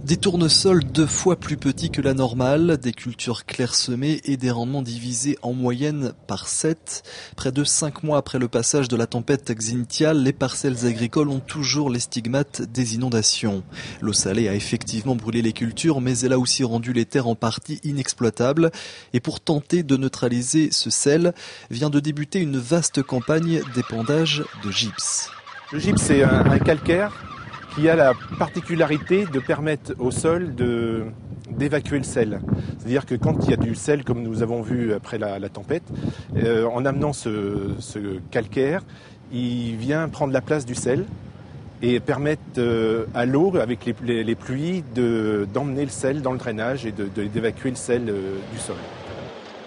Des tournesols 2 fois plus petits que la normale, des cultures clairsemées et des rendements divisés en moyenne par 7. Près de 5 mois après le passage de la tempête Xynthia, les parcelles agricoles ont toujours les stigmates des inondations. L'eau salée a effectivement brûlé les cultures, mais elle a aussi rendu les terres en partie inexploitables. Et pour tenter de neutraliser ce sel, vient de débuter une vaste campagne d'épandage de gypse. Le gypse, c'est un calcaire qui a la particularité de permettre au sol d'évacuer le sel. C'est-à-dire que quand il y a du sel, comme nous avons vu après la tempête, en amenant ce calcaire, il vient prendre la place du sel et permettre à l'eau, avec les pluies, d'emmener le sel dans le drainage et d'évacuer le sel du sol.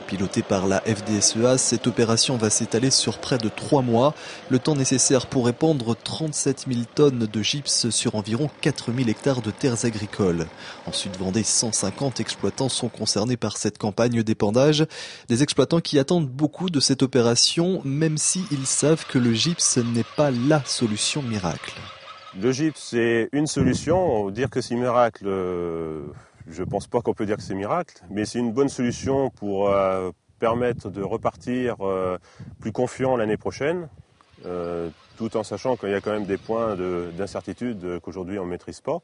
Pilotée par la FDSEA, cette opération va s'étaler sur près de 3 mois, le temps nécessaire pour épandre 37 000 tonnes de gypse sur environ 4 000 hectares de terres agricoles. En Sud-Vendée, 150 exploitants sont concernés par cette campagne d'épandage. Des exploitants qui attendent beaucoup de cette opération, même s'ils savent que le gypse n'est pas la solution miracle. Le gypse, c'est une solution. Dire que c'est miracle, je ne pense pas qu'on peut dire que c'est miracle, mais c'est une bonne solution pour permettre de repartir plus confiant l'année prochaine, tout en sachant qu'il y a quand même des points d'incertitude qu'aujourd'hui on ne maîtrise pas.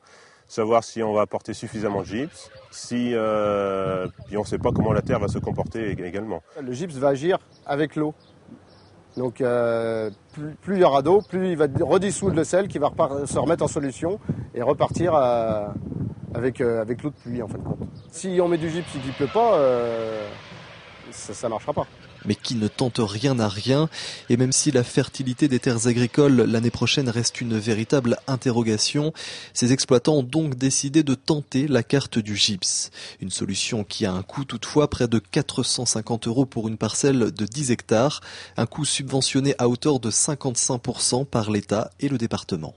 Savoir si on va apporter suffisamment de gypse, puis on ne sait pas comment la terre va se comporter également. Le gypse va agir avec l'eau. Donc plus il y aura d'eau, plus il va redissoudre le sel qui va se remettre en solution et repartir avec l'eau de pluie en fin de compte. Si on met du gypse et qu'il ne pleut pas, ça ne marchera pas. Mais qui ne tente rien à rien, et même si la fertilité des terres agricoles l'année prochaine reste une véritable interrogation, ces exploitants ont donc décidé de tenter la carte du gypse. Une solution qui a un coût toutefois, près de 450 € pour une parcelle de 10 hectares, un coût subventionné à hauteur de 55% par l'État et le département.